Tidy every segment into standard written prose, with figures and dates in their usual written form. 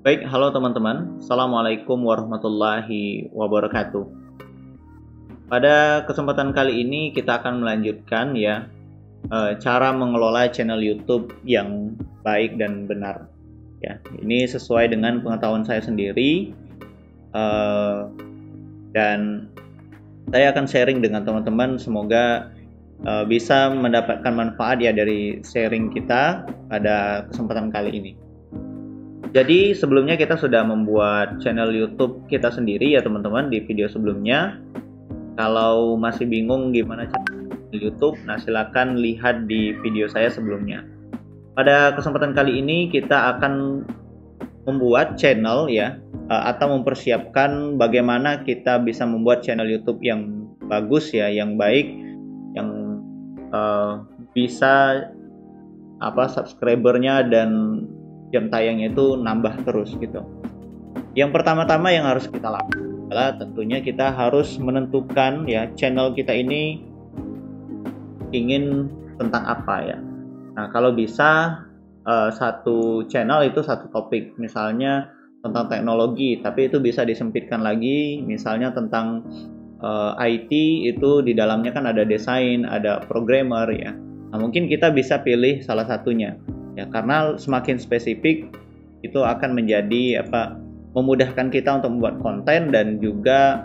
Baik, halo teman-teman. Assalamualaikum warahmatullahi wabarakatuh. Pada kesempatan kali ini kita akan melanjutkan cara mengelola channel YouTube yang baik dan benar. Ya, ini sesuai dengan pengetahuan saya sendiri dan saya akan sharing dengan teman-teman. Semoga bisa mendapatkan manfaat ya dari sharing kita pada kesempatan kali ini. Jadi sebelumnya kita sudah membuat channel YouTube kita sendiri ya teman-teman di video sebelumnya. Kalau masih bingung gimana cara YouTube, nah silakan lihat di video saya sebelumnya. Pada kesempatan kali ini kita akan membuat channel atau mempersiapkan bagaimana kita bisa membuat channel YouTube yang bagus ya, yang baik, yang bisa subscribernya dan jam tayangnya itu nambah terus gitu. Yang pertama-tama yang harus kita lakukan adalah tentunya kita harus menentukan ya channel kita ini ingin tentang apa ya. Nah kalau bisa satu channel itu satu topik, misalnya tentang teknologi, tapi itu bisa disempitkan lagi, misalnya tentang IT, itu di dalamnya kan ada desain, ada programmer ya. Nah mungkin kita bisa pilih salah satunya. Ya, karena semakin spesifik itu akan menjadi memudahkan kita untuk membuat konten dan juga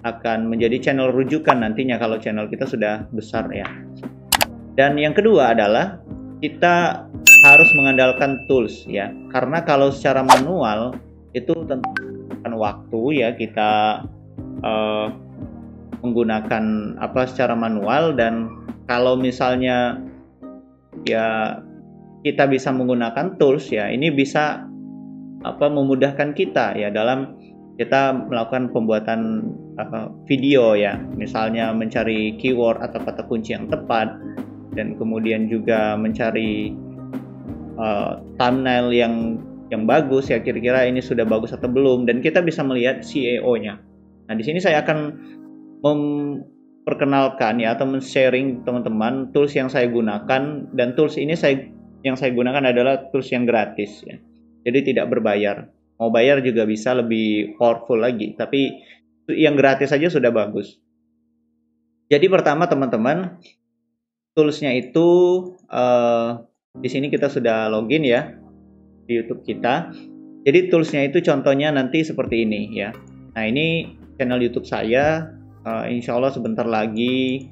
akan menjadi channel rujukan nantinya kalau channel kita sudah besar ya. Dan yang kedua adalah kita harus mengandalkan tools ya. Karena kalau secara manual itu tentu waktu ya kita menggunakan secara manual, dan kalau misalnya ya kita bisa menggunakan tools ya, ini bisa memudahkan kita ya dalam kita melakukan pembuatan video ya, misalnya mencari keyword atau kata kunci yang tepat, dan kemudian juga mencari thumbnail yang bagus ya, kira-kira ini sudah bagus atau belum, dan kita bisa melihat SEO-nya. Nah di sini saya akan memperkenalkan ya atau men-sharing teman-teman tools yang saya gunakan, dan tools ini yang saya gunakan adalah tools yang gratis ya. Jadi tidak berbayar. Mau bayar juga bisa lebih powerful lagi, tapi yang gratis saja sudah bagus. Jadi pertama teman-teman, toolsnya itu di sini kita sudah login ya di YouTube kita. Jadi toolsnya itu contohnya nanti seperti ini ya. Nah ini channel YouTube saya. Insya Allah sebentar lagi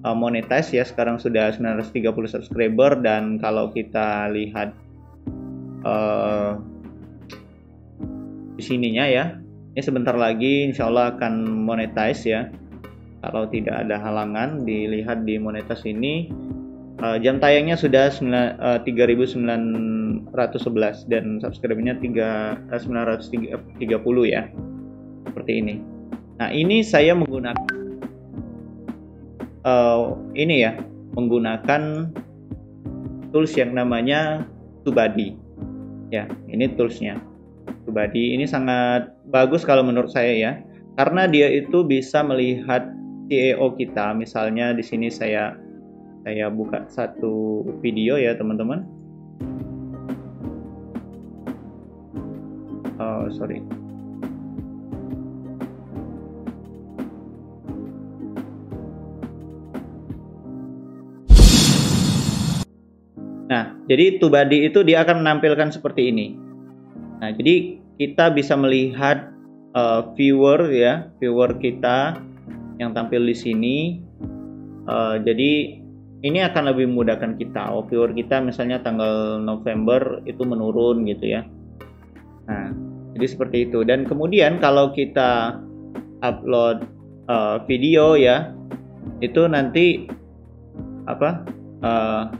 monetize ya, sekarang sudah 930 subscriber, dan kalau kita lihat di sininya ya, ini sebentar lagi insya Allah akan monetize ya, kalau tidak ada halangan. Dilihat di monetize ini jam tayangnya sudah 3.911 dan subscribernya 930 ya, seperti ini. Nah ini saya menggunakan menggunakan tools yang namanya TubeBuddy ya. Ini toolsnya TubeBuddy, ini sangat bagus kalau menurut saya ya, karena dia itu bisa melihat SEO kita. Misalnya di sini saya buka satu video ya teman-teman. Sorry. Nah, jadi TubeBuddy itu dia akan menampilkan seperti ini. Nah, jadi kita bisa melihat viewer kita yang tampil di sini. Jadi ini akan lebih memudahkan kita. Viewer kita misalnya tanggal November itu menurun gitu ya. Nah, jadi seperti itu. Dan kemudian kalau kita upload video ya, itu nanti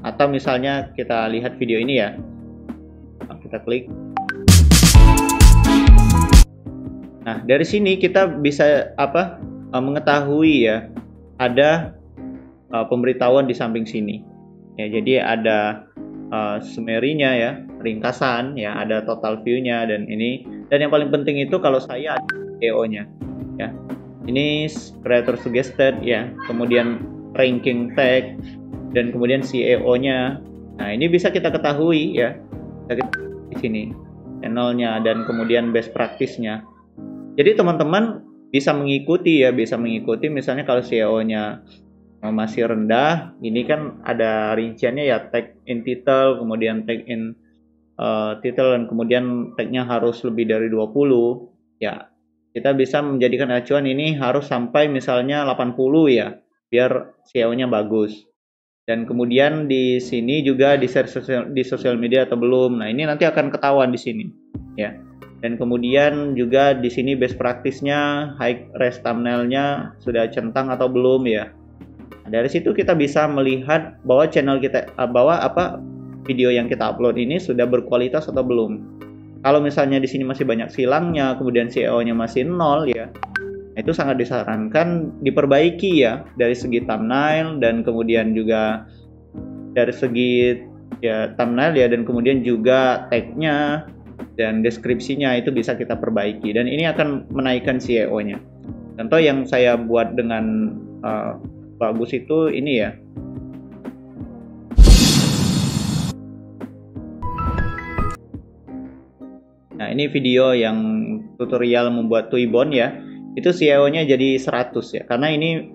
atau misalnya kita lihat video ini ya, kita klik. Nah dari sini kita bisa mengetahui ya, ada pemberitahuan di samping sini ya. Jadi ada summary-nya ya, ringkasan ya, ada total view-nya, dan yang paling penting itu kalau saya ada SEO-nya ya. Ini creator suggested ya, kemudian ranking tag, dan kemudian SEO-nya. Nah, ini bisa kita ketahui ya di sini. channelnya dan kemudian best practice-nya. Jadi teman-teman bisa mengikuti ya, bisa mengikuti misalnya kalau SEO-nya masih rendah, ini kan ada rinciannya ya, tag in title, kemudian tag in title, dan kemudian tagnya harus lebih dari 20 ya. Kita bisa menjadikan acuan ini harus sampai misalnya 80 ya, biar SEO-nya bagus. Dan kemudian di sini juga di share di sosial media atau belum. Nah, ini nanti akan ketahuan di sini ya. Dan kemudian juga di sini best practice-nya, high res thumbnail-nya sudah centang atau belum ya. Nah, dari situ kita bisa melihat bahwa channel kita bahwa video yang kita upload ini sudah berkualitas atau belum. Kalau misalnya di sini masih banyak silangnya, kemudian SEO-nya masih nol ya, itu sangat disarankan diperbaiki ya, dari segi thumbnail dan kemudian juga dari segi ya thumbnail ya, dan kemudian juga tag-nya dan deskripsinya itu bisa kita perbaiki, dan ini akan menaikkan SEO-nya. Contoh yang saya buat dengan bagus itu ini ya. Nah, ini video yang tutorial membuat Tuibon ya. Itu SEO-nya jadi 100 ya. Karena ini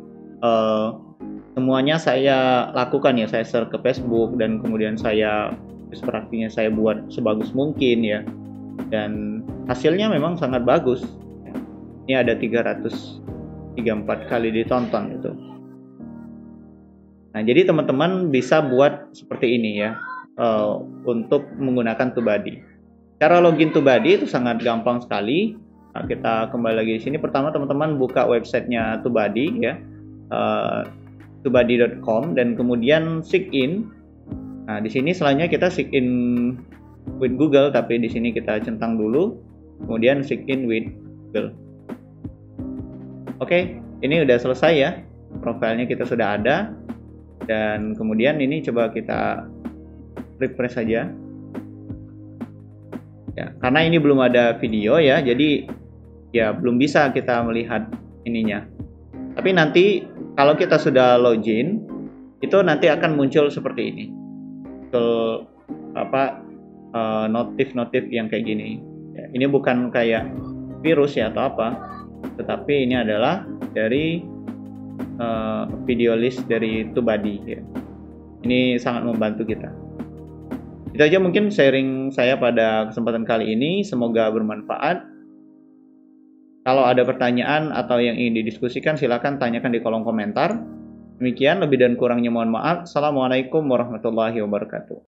semuanya saya lakukan ya. Saya share ke Facebook dan kemudian saya praktiknya saya buat sebagus mungkin ya. Dan hasilnya memang sangat bagus. Ini ada 334 kali ditonton itu. Nah, jadi teman-teman bisa buat seperti ini ya. Untuk menggunakan TubeBuddy. Cara login TubeBuddy itu sangat gampang sekali. Nah, kita kembali lagi di sini. Pertama teman-teman buka websitenya TubeBuddy ya, tubebuddy.com, dan kemudian sign in. Nah, di sini selanjutnya kita sign in with Google, tapi di sini kita centang dulu, kemudian sign in with Google. Oke, ini udah selesai ya. Profilnya kita sudah ada, dan kemudian ini coba kita refresh saja. Ya, karena ini belum ada video ya, jadi ya belum bisa kita melihat ininya. Tapi nanti kalau kita sudah login, itu nanti akan muncul seperti ini, muncul notif-notif yang kayak gini. Ya, ini bukan kayak virus ya atau apa, tetapi ini adalah dari video list dari TubeBuddy ya. Ini sangat membantu kita. Itu aja mungkin sharing saya pada kesempatan kali ini, semoga bermanfaat. Kalau ada pertanyaan atau yang ingin didiskusikan, silakan tanyakan di kolom komentar. Demikian, lebih dan kurangnya mohon maaf. Assalamualaikum warahmatullahi wabarakatuh.